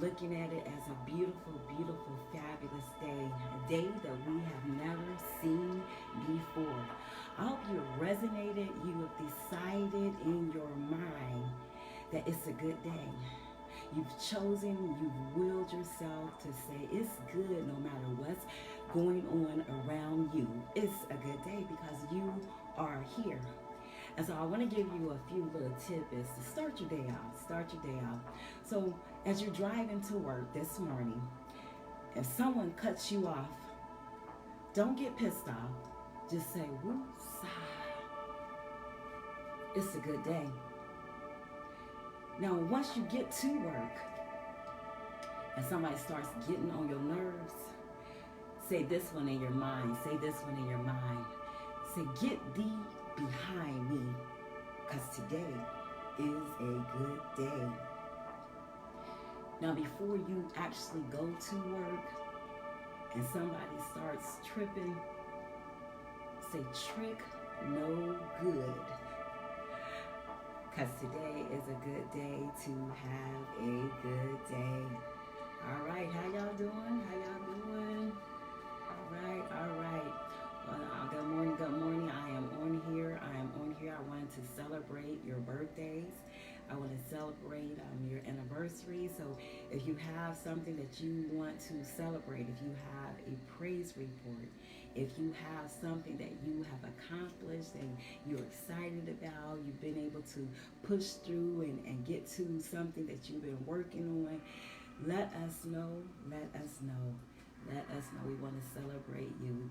looking at it as a beautiful, beautiful, fabulous day, a day that we have never seen before. I hope you have resonated, you have decided in your mind that it's a good day. You've chosen, you've willed yourself to say it's good no matter what's going on around you. It's a good day because you are here. And so I want to give you a few little tidbits to start your day out. Start your day out. So as you're driving to work this morning, if someone cuts you off, don't get pissed off. Just say, whoops, it's a good day. Now, once you get to work and somebody starts getting on your nerves, say this one in your mind. Say this one in your mind. Say, get thee behind me, because today is a good day. Now, before you actually go to work and somebody starts tripping, say, trick no good. Because today is a good day to have a good day. All right, how y'all doing? How y'all doing? All right. Well, good morning. I am on here. I wanted to celebrate your birthdays. I want to celebrate your anniversary. So if you have something that you want to celebrate, if you have a praise report, if you have something that you have accomplished and you're excited about, you've been able to push through and get to something that you've been working on, let us know. We want to celebrate you.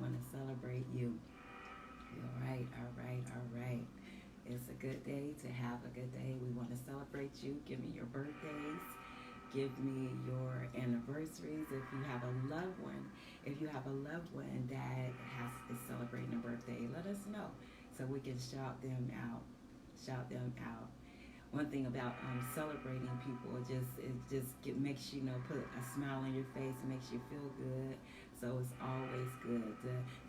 All right. It's a good day to have a good day. We want to celebrate you. Give me your birthdays. Give me your anniversaries. If you have a loved one that is celebrating a birthday, let us know so we can shout them out. One thing about celebrating people, it makes you put a smile on your face. It makes you feel good. So it's always good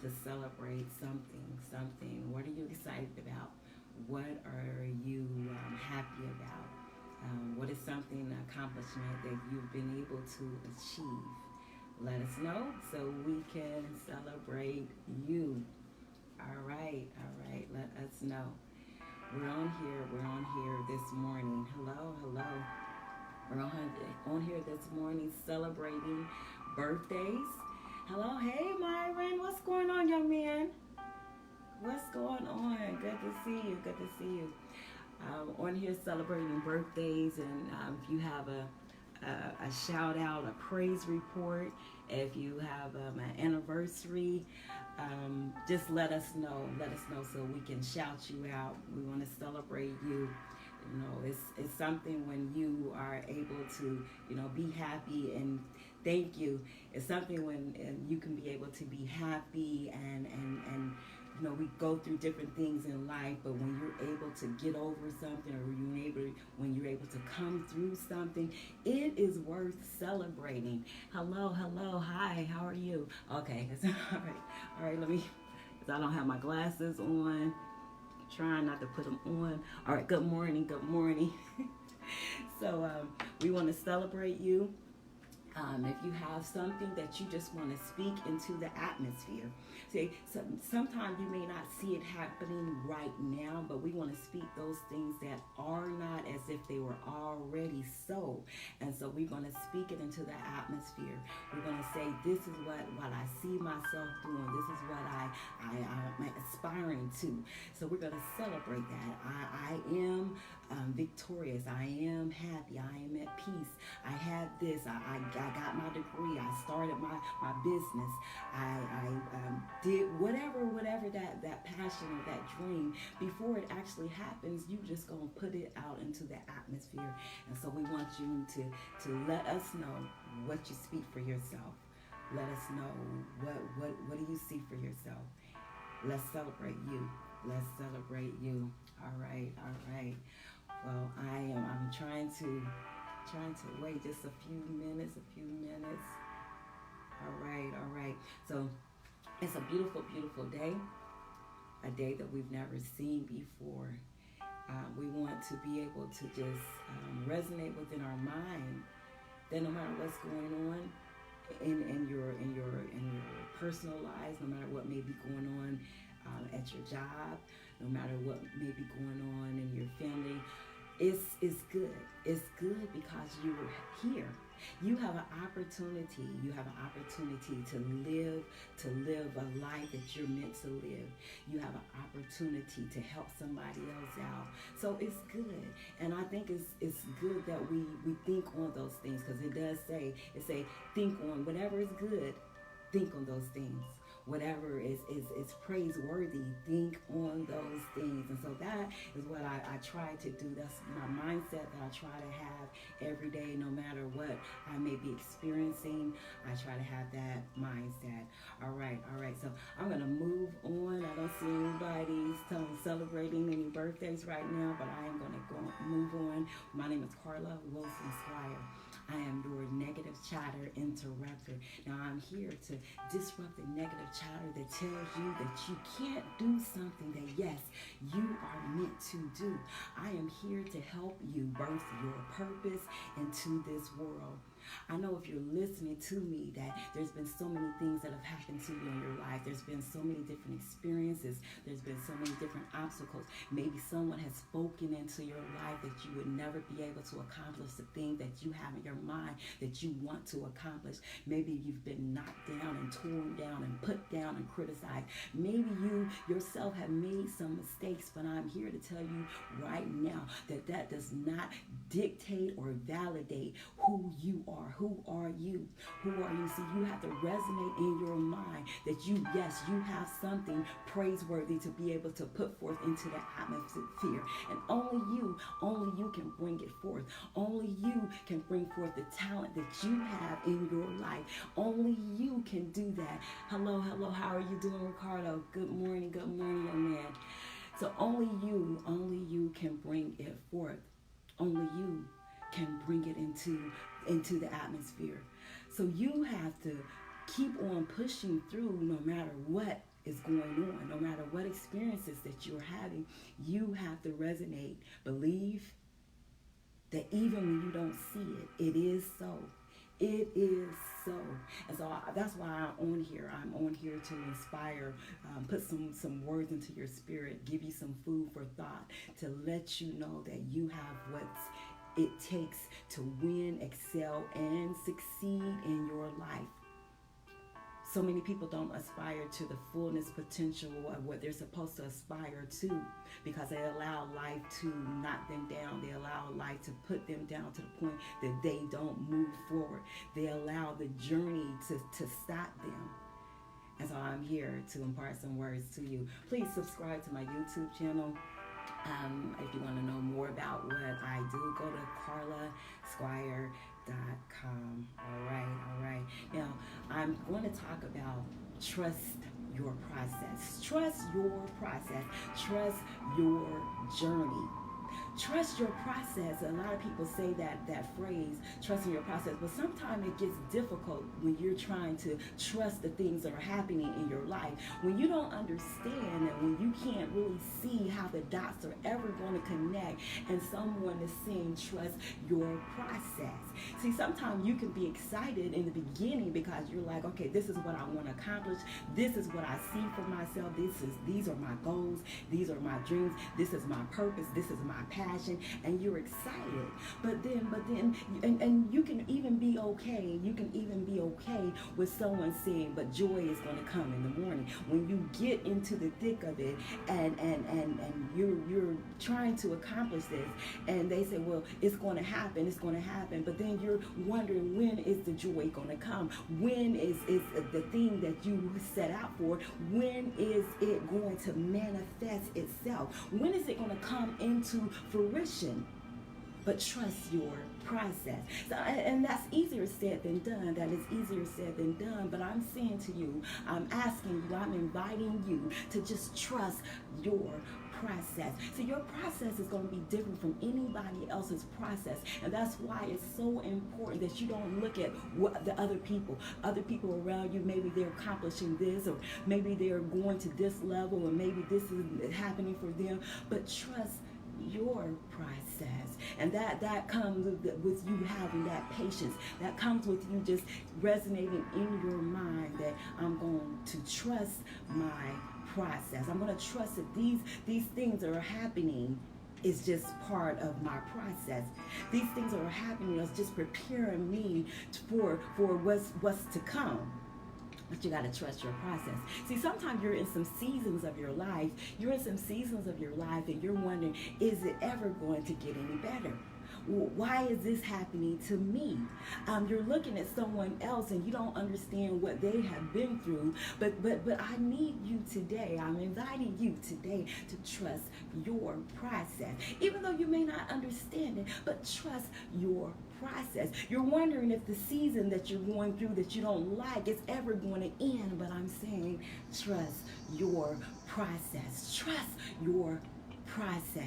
to celebrate something. What are you excited about? What are you happy about? What is an accomplishment that you've been able to achieve? Let us know so we can celebrate you. All right. Let us know. We're on here this morning. Hello. We're on here this morning celebrating birthdays. Hello, hey Myron, what's going on, young man? What's going on? Good to see you. On here celebrating birthdays, and if you have a shout out, a praise report, if you have an anniversary, just let us know so we can shout you out. We want to celebrate you. It's something when you are able to, be happy and thank you. It's something when you can be able to be happy and we go through different things in life, but when you're able to get over something, or when you're able to come through something, it is worth celebrating. Hello, hi, how are you? Okay, all right, because I don't have my glasses on. Trying not to put them on. All right, good morning. So we want to celebrate you. If you have something that you just want to speak into the atmosphere. See, sometimes you may not see it happening right now, but we want to speak those things that are not as if they were already so. And so we're going to speak it into the atmosphere. We're going to say, this is what I see myself doing. This is what I'm aspiring to. So we're going to celebrate that. I am victorious. I am happy. I am at peace. I have this. I got my degree. I started my business. I did whatever that passion or that dream. Before it actually happens, you just gonna put it out into the atmosphere. And so we want you to let us know what you speak for yourself. Let us know what do you see for yourself. Let's celebrate you. All right. Well, I'm trying to wait just a few minutes. All right. So it's a beautiful day, a day that we've never seen before. We want to be able to just resonate within our mind that no matter what's going on in your personal lives, no matter what may be going on at your job, no matter what may be going on in your family, it's good. It's good because you're here. You have an opportunity. You have an opportunity to live a life that you're meant to live. You have an opportunity to help somebody else out. So it's good. And I think it's good that we think on those things, because it does say, think on whatever is good, think on those things. Whatever is praiseworthy, think on those things. And so that is what I try to do. That's my mindset that I try to have every day, no matter what I may be experiencing. I try to have that mindset. All right. So I'm going to move on. I don't see anybody celebrating any birthdays right now, but I am going to move on. My name is Carla Wilson Squire. I am your negative chatter interrupter. Now I'm here to disrupt the negative chatter that tells you that you can't do something that, yes, you are meant to do. I am here to help you birth your purpose into this world. I know if you're listening to me that there's been so many things that have happened to you in your life. There's been so many different experiences. There's been so many different obstacles. Maybe someone has spoken into your life that you would never be able to accomplish the thing that you have in your mind that you want to accomplish. Maybe you've been knocked down and torn down and put down and criticized. Maybe you yourself have made some mistakes, but I'm here to tell you right now that that does not dictate or validate who you are. Who are you? Who are you? See, you have to resonate in your mind that you have something praiseworthy to be able to put forth into the atmosphere. And only you can bring it forth. Only you can bring forth the talent that you have in your life. Only you can do that. Hello, how are you doing, Ricardo? Good morning, young man. So only you can bring it forth. Only you can bring it into the atmosphere. So you have to keep on pushing through no matter what is going on, no matter what experiences that you're having. You have to resonate. Believe that even when you don't see it, it is so. It is so. And so that's why I'm on here. I'm on here to inspire, put some words into your spirit, give you some food for thought, to let you know that you have what's it takes to win, excel, and succeed in your life. So many people don't aspire to the fullness potential of what they're supposed to aspire to, because they allow life to knock them down. They allow life to put them down to the point that they don't move forward. They allow the journey to stop them. And so I'm here to impart some words to you. Please subscribe to my YouTube channel. If you want to know more about what I do, go to carlasquire.com. All right. Now, I'm going to talk about trust your process. Trust your process. Trust your journey. Trust your process. A lot of people say that phrase, trusting your process, but sometimes it gets difficult when you're trying to trust the things that are happening in your life. When you don't understand and when you can't really see how the dots are ever going to connect, and someone is saying trust your process. See, sometimes you can be excited in the beginning because you're like, okay, this is what I want to accomplish. This is what I see for myself. These are my goals. These are my dreams. This is my purpose. This is my passion, and you're excited. But then, and you can even be okay. You can even be okay with someone saying, but joy is going to come in the morning. When you get into the thick of it, and you're trying to accomplish this, and they say, well, it's going to happen. But then you're wondering, when is the joy going to come? When is the thing that you set out for? When is it going to manifest itself? When is it going to come into fruition? But trust your process. So, and that's easier said than done. That is easier said than done. But I'm saying to you, I'm asking you, I'm inviting you to just trust your process. So your process is going to be different from anybody else's process. And that's why it's so important that you don't look at what the other people around you, maybe they're accomplishing this, or maybe they're going to this level, or maybe this is happening for them. But trust your process. And that comes with you having that patience. That comes with you just resonating in your mind that I'm going to trust my process. I'm going to trust that these things that are happening is just part of my process. These things that are happening is just preparing me for what's to come. But you got to trust your process. See, sometimes you're in some seasons of your life. And you're wondering, is it ever going to get any better? Why is this happening to me? You're looking at someone else and you don't understand what they have been through. But I need you today. I'm inviting you today to trust your process. Even though you may not understand it, but trust your process. You're wondering if the season that you're going through that you don't like is ever going to end. But I'm saying trust your process. Trust your process.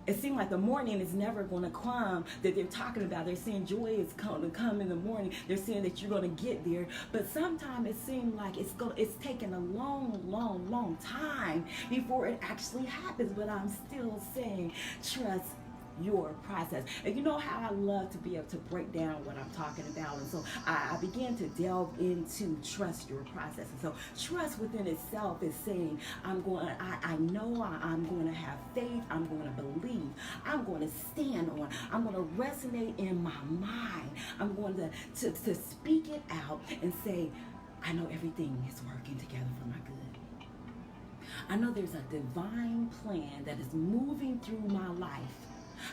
It seems like the morning is never going to come that they're talking about. They're saying joy is going to come in the morning. They're saying that you're going to get there. But sometimes it seems like it's taking a long time before it actually happens. But I'm still saying trust your process. And you know how I love to be able to break down what I'm talking about. And so I began to delve into trust your process. And so trust within itself is saying I know I'm going to have faith. I'm going to believe. I'm going to stand on. I'm going to resonate in my mind. I'm going to speak it out and say, I know everything is working together for my good. I know there's a divine plan that is moving through my life.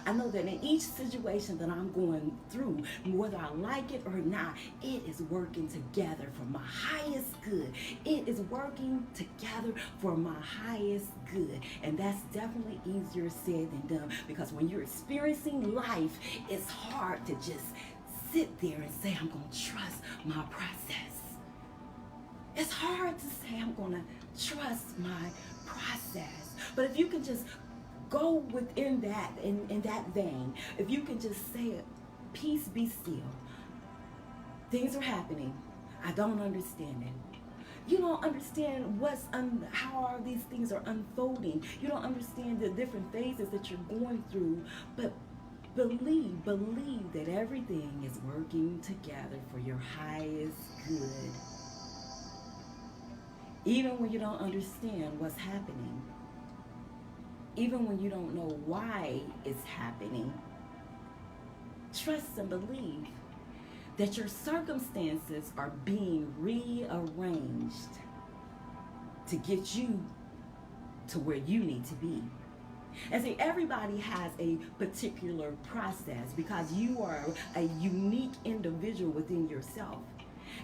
I know that in each situation that I'm going through, whether I like it or not, it is working together for my highest good. It is working together for my highest good. And that's definitely easier said than done, because when you're experiencing life, it's hard to just sit there and say, I'm going to trust my process. It's hard to say, I'm going to trust my process. But if you can just go within that, in that vein, if you can just say it, peace be still. Things are happening. I don't understand it. You don't understand how all these things are unfolding. You don't understand the different phases that you're going through. But believe that everything is working together for your highest good. Even when you don't understand what's happening. Even when you don't know why it's happening, trust and believe that your circumstances are being rearranged to get you to where you need to be. And see, everybody has a particular process because you are a unique individual within yourself.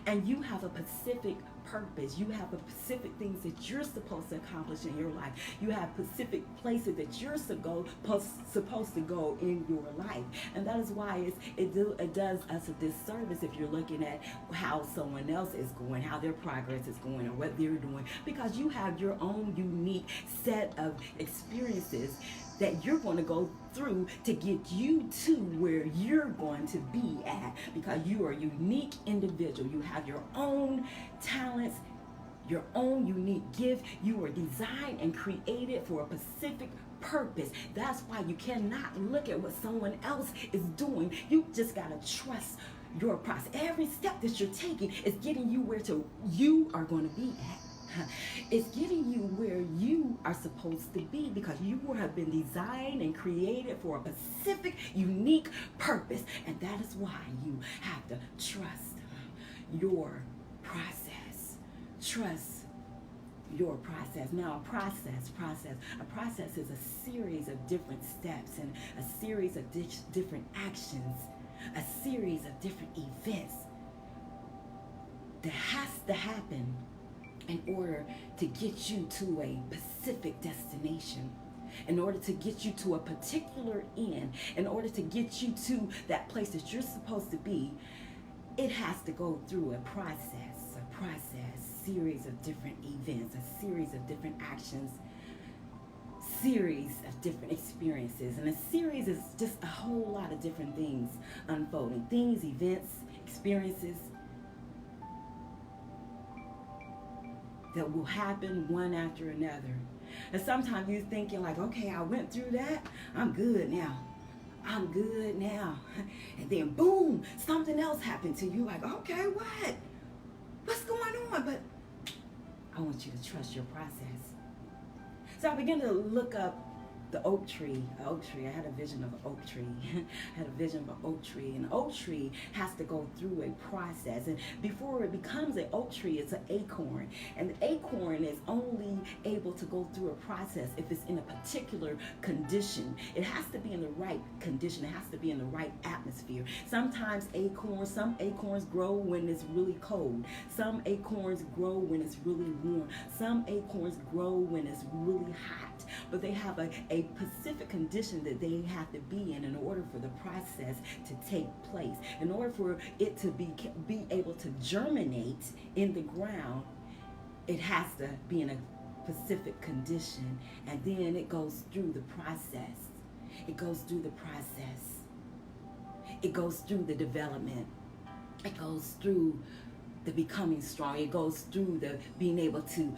And you have a specific purpose. You have a specific things that you're supposed to accomplish in your life. You have specific places that you're supposed to go in your life. And that is why it does us a disservice if you're looking at how someone else is going, how their progress is going, or what they're doing. Because you have your own unique set of experiences that you're going to go through to get you to where you're going to be at, because you are a unique individual. You have your own talents, your own unique gift. You are designed and created for a specific purpose. That's why you cannot look at what someone else is doing. You just got to trust your process. Every step that you're taking is getting you where you are going to be at. It's getting you where you are supposed to be, because you have been designed and created for a specific, unique purpose. And that is why you have to trust your process. Trust your process. Now, a process is a series of different steps and a series of different actions, a series of different events that has to happen in order to get you to a specific destination, in order to get you to a particular end, in order to get you to that place that you're supposed to be. It has to go through a series of different events, a series of different actions, series of different experiences. And a series is just a whole lot of different things unfolding. Things, events, experiences that will happen one after another. And sometimes you're thinking like, okay, I went through that. I'm good now. I'm good now. And then boom, something else happened to you. Like, okay, what? What's going on? But I want you to trust your process. So I began to look up the oak tree. I had a vision of an oak tree. I had a vision of an oak tree. And an oak tree has to go through a process. And before it becomes an oak tree, it's an acorn. And the acorn is only able to go through a process if it's in a particular condition. It has to be in the right condition. It has to be in the right atmosphere. Sometimes some acorns grow when it's really cold. Some acorns grow when it's really warm. Some acorns grow when it's really hot. But they have a specific condition that they have to be in order for the process to take place. In order for it to be able to germinate in the ground, it has to be in a specific condition, and then it goes through the process. It goes through the process. It goes through the development. It goes through the becoming strong. It goes through the being able to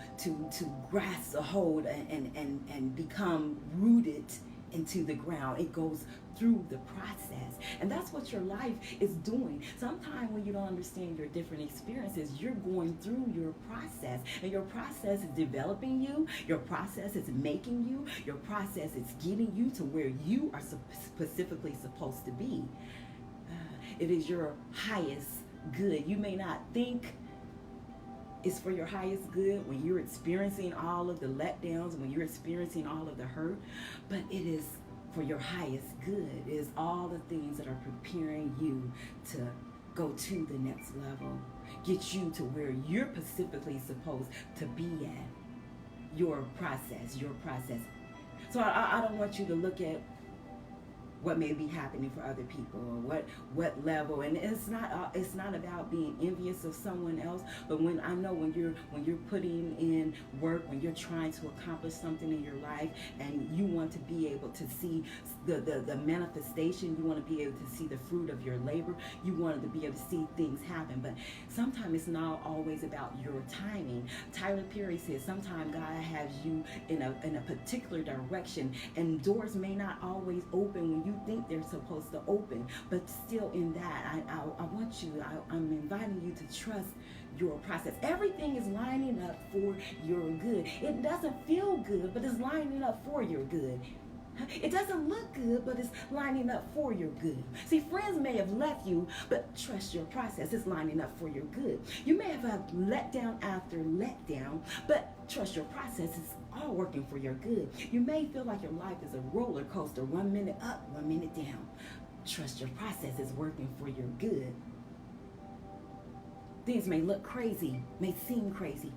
grasp a hold and become rooted into the ground. It goes through the process. And that's what your life is doing. Sometimes when you don't understand your different experiences, you're going through your process. And your process is developing you. Your process is making you. Your process is getting you to where you are specifically supposed to be. It is your highest good. You may not think it's for your highest good when you're experiencing all of the letdowns, when you're experiencing all of the hurt, but it is for your highest good. It is all the things that are preparing you to go to the next level, get you to where you're specifically supposed to be at. Your process. So I don't want you to look at what may be happening for other people, or what level. And it's not about being envious of someone else, but when you're putting in work, when you're trying to accomplish something in your life, and you want to be able to see the manifestation, you want to be able to see the fruit of your labor, you want to be able to see things happen. But sometimes it's not always about your timing. Tyler Perry says sometimes God has you in a particular direction, and doors may not always open when you think they're supposed to open, but still in that, I'm inviting you to trust your process. Everything is lining up for your good. It doesn't feel good, but it's lining up for your good. It doesn't look good, but it's lining up for your good. See, friends may have left you, but trust your process. It's lining up for your good. You may have had letdown after letdown, but trust your process. It's all working for your good. You may feel like your life is a roller coaster, 1 minute up, 1 minute down. Trust your process is working for your good. Things may look crazy, may seem crazy.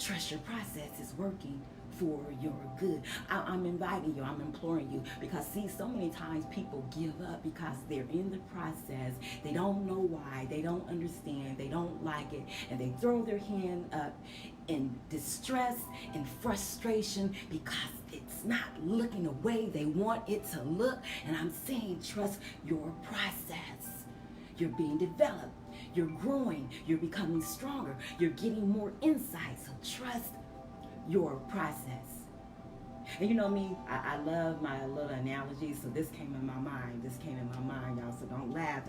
Trust your process is working for your good. I'm inviting you, I'm imploring you, because see, so many times people give up because they're in the process. They don't know why, they don't understand, they don't like it, and they throw their hand up in distress and frustration because it's not looking the way they want it to look. And I'm saying, trust your process. You're being developed, you're growing, you're becoming stronger, you're getting more insight. So trust your process. And you know me, I love my little analogies, so this came in my mind, y'all, so don't laugh.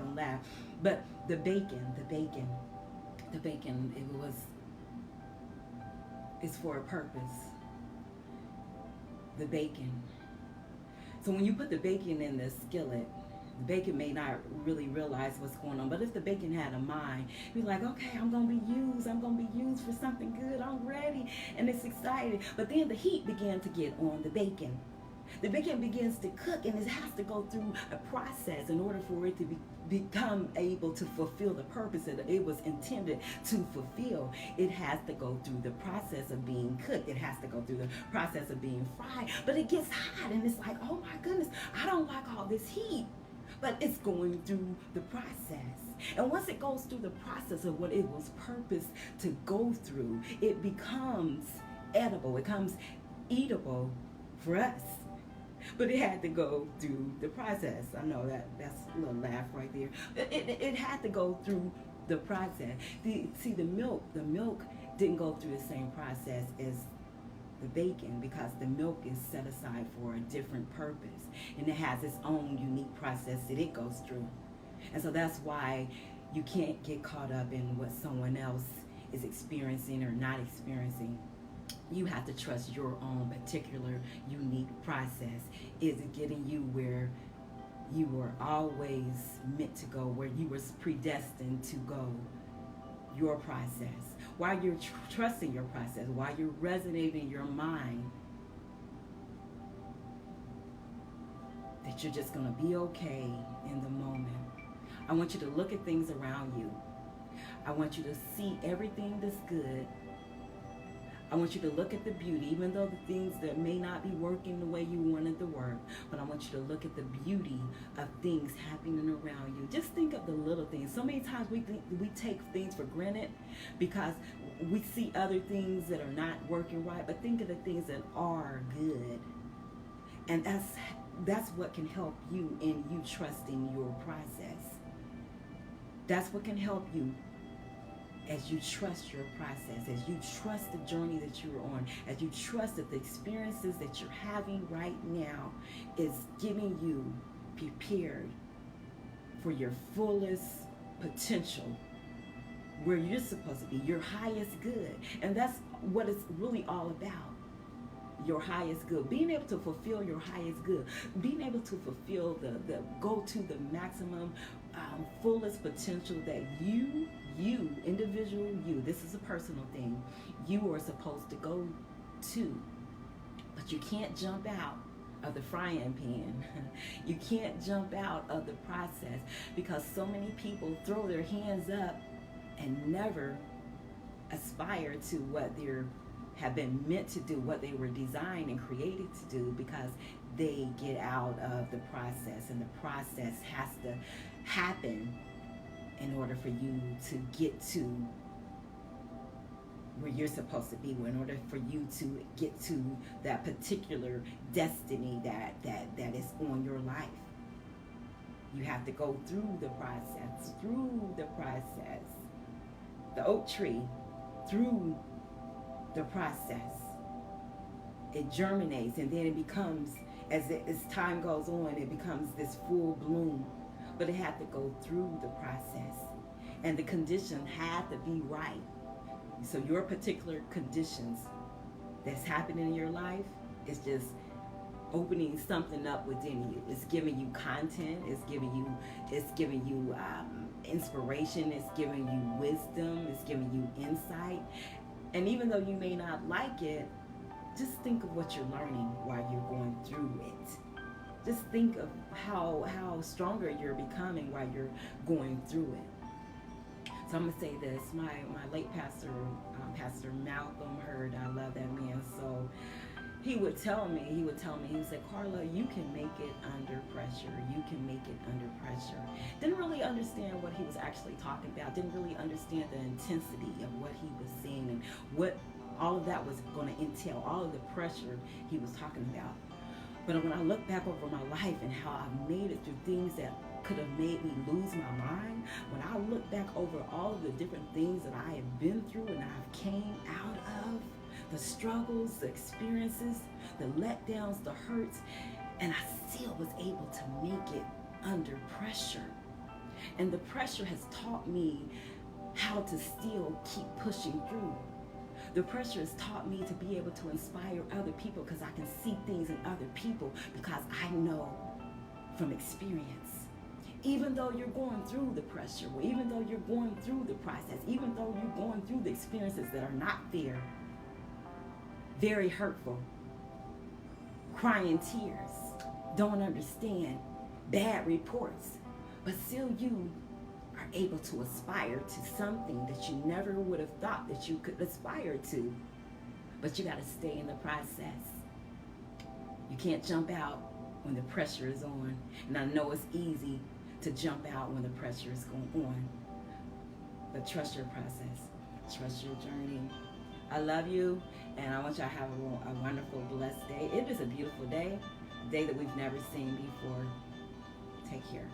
But the bacon, it's for a purpose. The bacon. So when you put the bacon in the skillet, the bacon may not really realize what's going on, but if the bacon had a mind, be like, okay, I'm gonna be used for something good, I'm ready, and it's excited. But then the heat began to get on the bacon. The bacon begins to cook, and it has to go through a process in order for it to become able to fulfill the purpose that it was intended to fulfill. It has to go through the process of being cooked. It has to go through the process of being fried. But it gets hot, and it's like, oh my goodness, I don't like all this heat. But it's going through the process. And once it goes through the process of what it was purposed to go through, it becomes edible. It becomes eatable for us. But it had to go through the process. I know that's a little laugh right there. It had to go through the process. The milk didn't go through the same process as the bacon, because the milk is set aside for a different purpose, and it has its own unique process that it goes through. And so that's why you can't get caught up in what someone else is experiencing or not experiencing. You have to trust your own particular unique process. Is it getting you where you were always meant to go, where you were predestined to go? Your process. While you're trusting your process, while you're resonating your mind that you're just going to be okay in the moment. I want you to look at things around you. I want you to see everything that's good. I want you to look at the beauty, even though the things that may not be working the way you wanted to work, but I want you to look at the beauty of things happening around you. Just think of the little things. So many times we take things for granted because we see other things that are not working right, but think of the things that are good. And that's what can help you in you trusting your process. That's what can help you as you trust your process, as you trust the journey that you're on, as you trust that the experiences that you're having right now is getting you prepared for your fullest potential, where you're supposed to be, your highest good. And that's what it's really all about. Your highest good, being able to fulfill your highest good, being able to fulfill go to the maximum fullest potential that you individual you, this is a personal thing, you are supposed to go to. But you can't jump out of the frying pan. You can't jump out of the process, because so many people throw their hands up and never aspire to what they have been meant to do, what they were designed and created to do, because they get out of the process, and the process has to happen in order for you to get to where you're supposed to be, in order for you to get to that particular destiny that is on your life. You have to go through the process, the oak tree, through the process. It germinates, and then it becomes, as time goes on, it becomes this full bloom. But it had to go through the process, and the condition had to be right. So your particular conditions that's happening in your life is just opening something up within you. It's giving you content. It's giving you inspiration. It's giving you wisdom. It's giving you insight. And even though you may not like it, just think of what you're learning while you're going through it. Just think of how stronger you're becoming while you're going through it. So I'm going to say this. My late pastor, Pastor Malcolm Hurd, I love that man. So he would tell me, he would say, Carla, you can make it under pressure. You can make it under pressure. Didn't really understand what he was actually talking about. Didn't really understand the intensity of what he was saying and what all of that was going to entail, all of the pressure he was talking about. But when I look back over my life and how I've made it through things that could have made me lose my mind, when I look back over all of the different things that I have been through and I've came out of, the struggles, the experiences, the letdowns, the hurts, and I still was able to make it under pressure. And the pressure has taught me how to still keep pushing through. The pressure has taught me to be able to inspire other people, because I can see things in other people, because I know from experience. Even though you're going through the pressure, even though you're going through the process, even though you're going through the experiences that are not fair, very hurtful, crying tears, don't understand, bad reports, but still you are able to aspire to something that you never would have thought that you could aspire to. But you got to stay in the process. You can't jump out when the pressure is on. And I know it's easy to jump out when the pressure is going on. But trust your process. Trust your journey. I love you, and I want y'all to have a wonderful, blessed day. It is a beautiful day, a day that we've never seen before. Take care.